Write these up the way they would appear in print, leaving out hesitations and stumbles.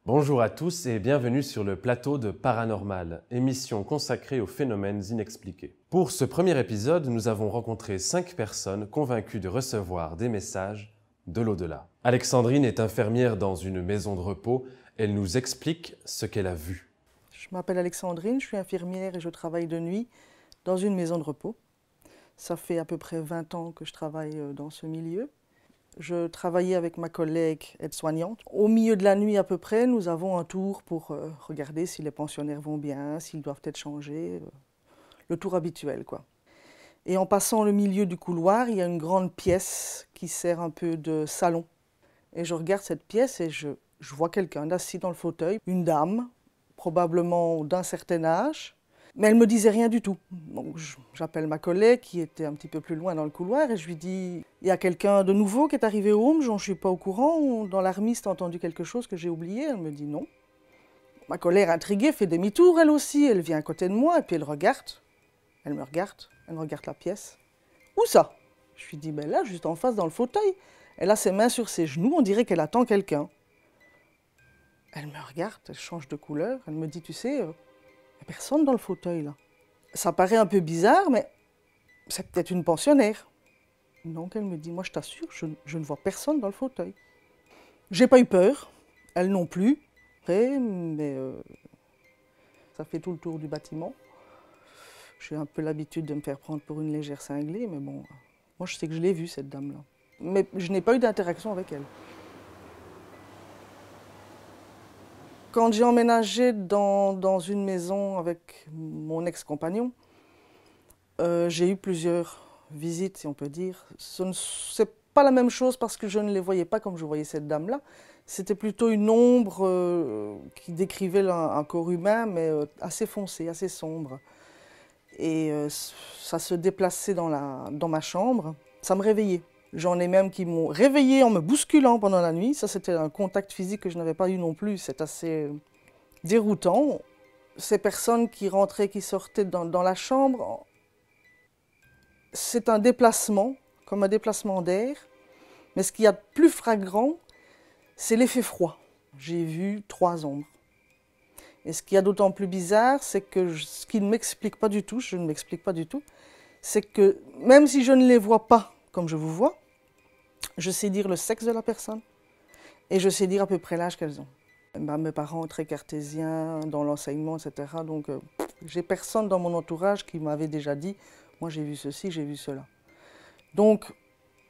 Bonjour à tous et bienvenue sur le plateau de Paranormal, émission consacrée aux phénomènes inexpliqués. Pour ce premier épisode, nous avons rencontré 5 personnes convaincues de recevoir des messages de l'au-delà. Alexandrine est infirmière dans une maison de repos. Elle nous explique ce qu'elle a vu. Je m'appelle Alexandrine, je suis infirmière et je travaille de nuit dans une maison de repos. Ça fait à peu près 20 ans que je travaille dans ce milieu. Je travaillais avec ma collègue aide-soignante. Au milieu de la nuit à peu près, nous avons un tour pour regarder si les pensionnaires vont bien, s'ils doivent être changés, le tour habituel, quoi. Et en passant le milieu du couloir, il y a une grande pièce qui sert un peu de salon. Et je regarde cette pièce et je vois quelqu'un assis dans le fauteuil, une dame, probablement d'un certain âge. Mais elle ne me disait rien du tout. Donc j'appelle ma collègue qui était un petit peu plus loin dans le couloir et je lui dis « Il y a quelqu'un de nouveau qui est arrivé au home, je ne suis pas au courant. Dans la remise, tu as entendu quelque chose que j'ai oublié ?» Elle me dit « Non ». Ma collègue intriguée fait demi-tour elle aussi. Elle vient à côté de moi et puis elle regarde. Elle me regarde, elle regarde la pièce. « Où ça ?» Je lui dis « Ben là, juste en face dans le fauteuil. » Elle a ses mains sur ses genoux, on dirait qu'elle attend quelqu'un. Elle me regarde, elle change de couleur. Elle me dit « Tu sais… il n'y a personne dans le fauteuil, là. » Ça paraît un peu bizarre, mais c'est peut-être une pensionnaire. Donc elle me dit, moi je t'assure, je ne vois personne dans le fauteuil. J'ai pas eu peur, elle non plus, mais ça fait tout le tour du bâtiment. J'ai un peu l'habitude de me faire prendre pour une légère cinglée, mais bon, moi je sais que je l'ai vue, cette dame-là. Mais je n'ai pas eu d'interaction avec elle. Quand j'ai emménagé dans une maison avec mon ex-compagnon, j'ai eu plusieurs visites, si on peut dire. Ce n'est pas la même chose parce que je ne les voyais pas comme je voyais cette dame-là. C'était plutôt une ombre qui décrivait un corps humain, mais assez foncé, assez sombre. Et ça se déplaçait dans ma chambre. Ça me réveillait. J'en ai même qui m'ont réveillée en me bousculant pendant la nuit. Ça, c'était un contact physique que je n'avais pas eu non plus. C'est assez déroutant. Ces personnes qui rentraient, qui sortaient dans la chambre, c'est un déplacement, comme un déplacement d'air. Mais ce qu'il y a de plus flagrant, c'est l'effet froid. J'ai vu 3 ombres. Et ce qu'il y a d'autant plus bizarre, c'est que ce qui ne m'explique pas du tout, je ne m'explique pas du tout, c'est que même si je ne les vois pas comme je vous vois, je sais dire le sexe de la personne et je sais dire à peu près l'âge qu'elles ont. Mes parents très cartésiens dans l'enseignement, etc. Donc j'ai personne dans mon entourage qui m'avait déjà dit « moi j'ai vu ceci, j'ai vu cela ». Donc,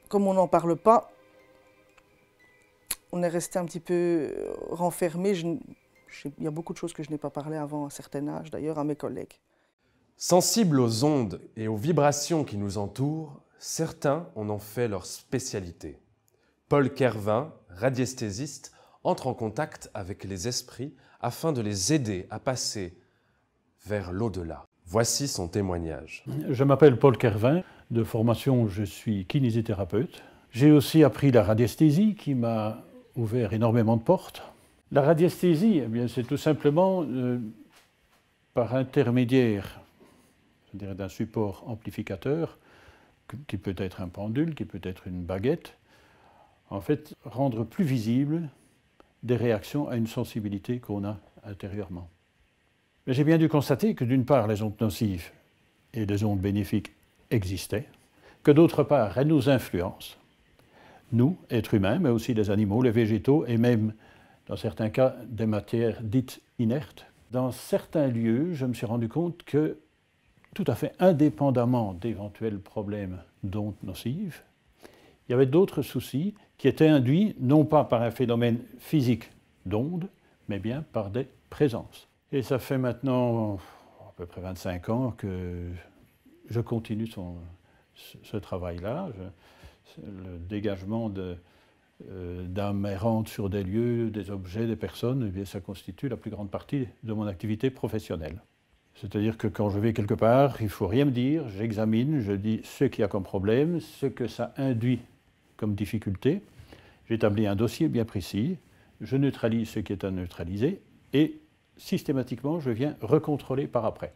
comme on n'en parle pas, on est resté un petit peu renfermé. Il y a beaucoup de choses que je n'ai pas parlé avant un certain âge, d'ailleurs, à mes collègues. Sensibles aux ondes et aux vibrations qui nous entourent, certains en ont fait leur spécialité. Paul Kervin, radiesthésiste, entre en contact avec les esprits afin de les aider à passer vers l'au-delà. Voici son témoignage. Je m'appelle Paul Kervin. De formation, je suis kinésithérapeute. J'ai aussi appris la radiesthésie qui m'a ouvert énormément de portes. La radiesthésie, eh bien, c'est tout simplement par intermédiaire, je dirais, d'un support amplificateur, qui peut être un pendule, qui peut être une baguette, en fait, rendre plus visible des réactions à une sensibilité qu'on a intérieurement. Mais j'ai bien dû constater que d'une part, les ondes nocives et les ondes bénéfiques existaient, que d'autre part, elles nous influencent, nous, êtres humains, mais aussi les animaux, les végétaux, et même, dans certains cas, des matières dites inertes. Dans certains lieux, je me suis rendu compte que, tout à fait indépendamment d'éventuels problèmes d'ondes nocives, il y avait d'autres soucis qui étaient induits non pas par un phénomène physique d'ondes, mais bien par des présences. Et ça fait maintenant à peu près 25 ans que je continue ce travail-là. Le dégagement d'âmes errantes sur des lieux, des objets, des personnes, eh bien, ça constitue la plus grande partie de mon activité professionnelle. C'est-à-dire que quand je vais quelque part, il ne faut rien me dire, j'examine, je dis ce qu'il y a comme problème, ce que ça induit comme difficulté. J'établis un dossier bien précis, je neutralise ce qui est à neutraliser et systématiquement, je viens recontrôler par après.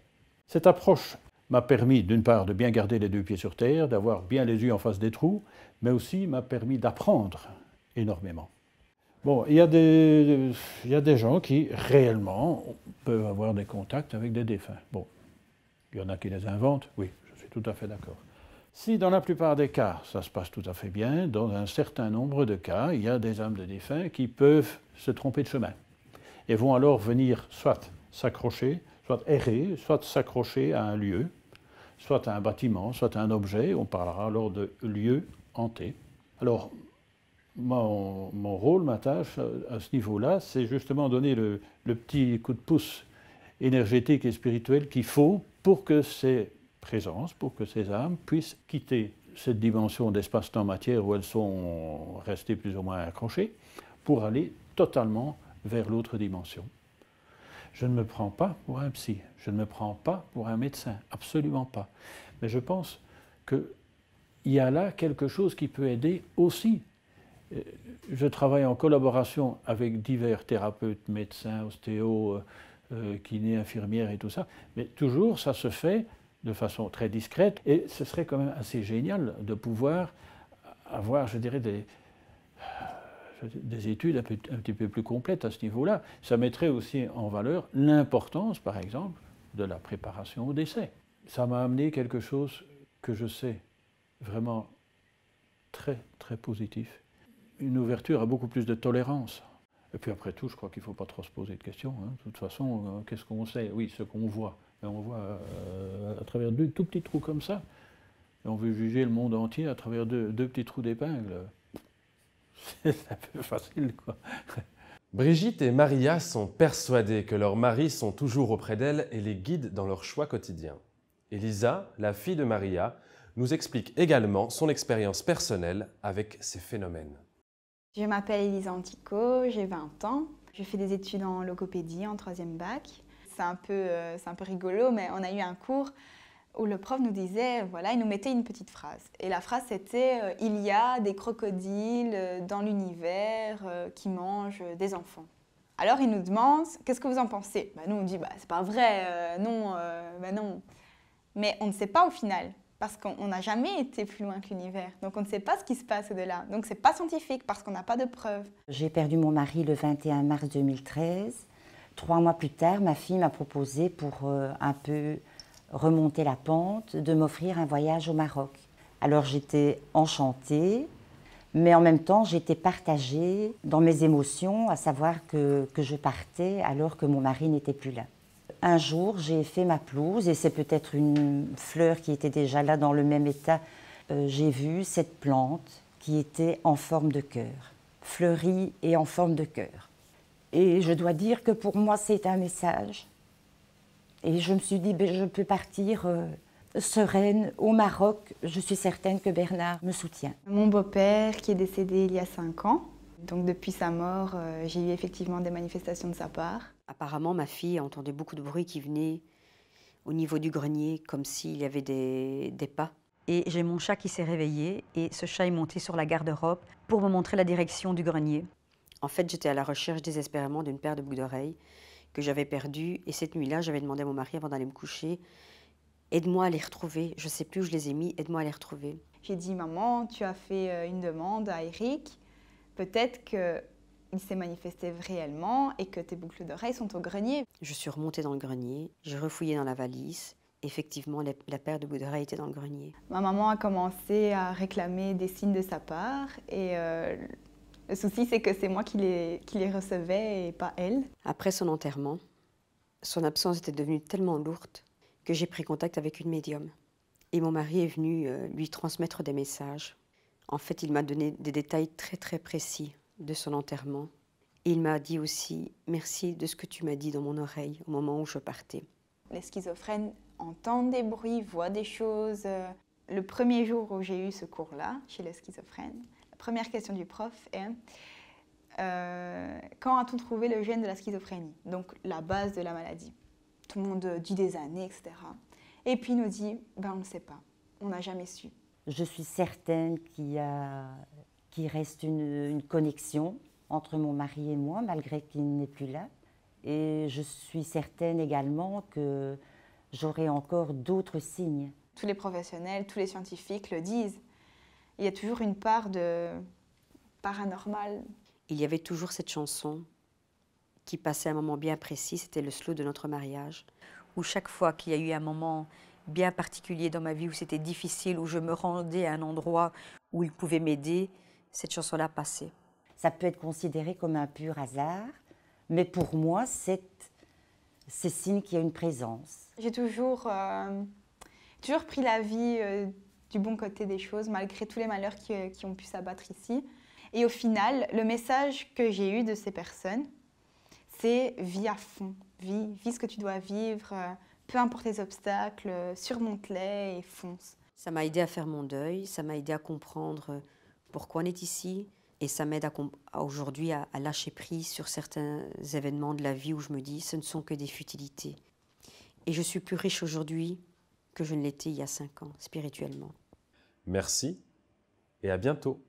Cette approche m'a permis, d'une part, de bien garder les deux pieds sur terre, d'avoir bien les yeux en face des trous, mais aussi m'a permis d'apprendre énormément. Bon, il y a des gens qui, réellement, peuvent avoir des contacts avec des défunts. Bon, il y en a qui les inventent, oui, je suis tout à fait d'accord. Si dans la plupart des cas, ça se passe tout à fait bien, dans un certain nombre de cas, il y a des âmes de défunts qui peuvent se tromper de chemin et vont alors venir soit s'accrocher, soit errer, soit s'accrocher à un lieu, soit à un bâtiment, soit à un objet. On parlera alors de lieu hanté. Alors, mon rôle, ma tâche à ce niveau-là, c'est justement donner le petit coup de pouce énergétique et spirituel qu'il faut pour que ces présences, pour que ces âmes puissent quitter cette dimension d'espace-temps-matière où elles sont restées plus ou moins accrochées, pour aller totalement vers l'autre dimension. Je ne me prends pas pour un psy, je ne me prends pas pour un médecin, absolument pas. Mais je pense qu'il y a là quelque chose qui peut aider aussi. Je travaille en collaboration avec divers thérapeutes, médecins, ostéos, kinés, infirmières et tout ça, mais toujours ça se fait de façon très discrète et ce serait quand même assez génial de pouvoir avoir, je dirais, des études un petit peu plus complètes à ce niveau-là. Ça mettrait aussi en valeur l'importance, par exemple, de la préparation au décès. Ça m'a amené quelque chose que je sais vraiment très, très positif. Une ouverture à beaucoup plus de tolérance. Et puis après tout, je crois qu'il ne faut pas trop se poser de questions. Hein. De toute façon, qu'est-ce qu'on sait? Oui, ce qu'on voit. Mais on voit à travers deux tout petits trous comme ça. Et on veut juger le monde entier à travers deux petits trous d'épingle. C'est un peu facile, quoi. Brigitte et Maria sont persuadées que leurs maris sont toujours auprès d'elles et les guident dans leurs choix quotidiens. Elisa, la fille de Maria, nous explique également son expérience personnelle avec ces phénomènes. Je m'appelle Elisa Antico, j'ai 20 ans. Je fais des études en logopédie en 3e bac. C'est un peu rigolo, mais on a eu un cours où le prof nous disait, voilà, il nous mettait une petite phrase. Et la phrase c'était « Il y a des crocodiles dans l'univers qui mangent des enfants ». Alors il nous demande « Qu'est-ce que vous en pensez ?» Nous on dit « C'est pas vrai, non, non ». Mais on ne sait pas au final, parce qu'on n'a jamais été plus loin que l'univers. Donc on ne sait pas ce qui se passe au-delà. Donc c'est pas scientifique, parce qu'on n'a pas de preuves. J'ai perdu mon mari le 21 mars 2013. 3 mois plus tard, ma fille m'a proposé pour un peu remonter la pente, de m'offrir un voyage au Maroc. Alors j'étais enchantée, mais en même temps j'étais partagée dans mes émotions, à savoir que je partais alors que mon mari n'était plus là. Un jour, j'ai fait ma pelouse, et c'est peut-être une fleur qui était déjà là dans le même état. J'ai vu cette plante qui était en forme de cœur, fleurie et en forme de cœur. Et je dois dire que pour moi, c'est un message. Et je me suis dit, je peux partir sereine au Maroc. Je suis certaine que Bernard me soutient. Mon beau-père qui est décédé il y a 5 ans. Donc depuis sa mort, j'ai eu effectivement des manifestations de sa part. Apparemment, ma fille entendait beaucoup de bruit qui venait au niveau du grenier, comme s'il y avait des pas. Et j'ai mon chat qui s'est réveillé, et ce chat est monté sur la garde-robe pour me montrer la direction du grenier. En fait, j'étais à la recherche désespérément d'une paire de boucles d'oreilles que j'avais perdues. Et cette nuit-là, j'avais demandé à mon mari, avant d'aller me coucher, « Aide-moi à les retrouver. Je ne sais plus où je les ai mis, aide-moi à les retrouver. » J'ai dit « Maman, tu as fait une demande à Eric. Peut-être qu'il s'est manifesté réellement et que tes boucles d'oreilles sont au grenier. » Je suis remontée dans le grenier, j'ai refouillé dans la valise. Effectivement, la paire de boucles d'oreilles était dans le grenier. Ma maman a commencé à réclamer des signes de sa part et le souci, c'est que c'est moi qui les recevais et pas elle. Après son enterrement, son absence était devenue tellement lourde que j'ai pris contact avec une médium. Et mon mari est venu lui transmettre des messages. En fait, il m'a donné des détails très très précis de son enterrement. Et il m'a dit aussi « Merci de ce que tu m'as dit dans mon oreille au moment où je partais ». Les schizophrènes entendent des bruits, voient des choses. Le premier jour où j'ai eu ce cours-là, chez les schizophrènes, la première question du prof est quand a-t-on trouvé le gène de la schizophrénie? Donc la base de la maladie. Tout le monde dit des années, etc. Et puis il nous dit on ne sait pas, on n'a jamais su. Je suis certaine qu'il reste une connexion entre mon mari et moi, malgré qu'il n'est plus là. Et je suis certaine également que j'aurai encore d'autres signes. Tous les professionnels, tous les scientifiques le disent. Il y a toujours une part de paranormal. Il y avait toujours cette chanson qui passait à un moment bien précis, c'était le slow de notre mariage. Où chaque fois qu'il y a eu un moment bien particulier dans ma vie où c'était difficile, où je me rendais à un endroit où il pouvait m'aider, cette chanson-là passait. Ça peut être considéré comme un pur hasard, mais pour moi, c'est signe qu'il y a une présence. J'ai toujours pris la vie du bon côté des choses, malgré tous les malheurs qui ont pu s'abattre ici. Et au final, le message que j'ai eu de ces personnes, c'est vis à fond, vis ce que tu dois vivre, peu importe les obstacles, surmonte-les et fonce. Ça m'a aidé à faire mon deuil, ça m'a aidé à comprendre pourquoi on est ici, et ça m'aide aujourd'hui à lâcher prise sur certains événements de la vie où je me dis ce ne sont que des futilités. Et je suis plus riche aujourd'hui que je ne l'étais il y a 5 ans, spirituellement. Merci et à bientôt.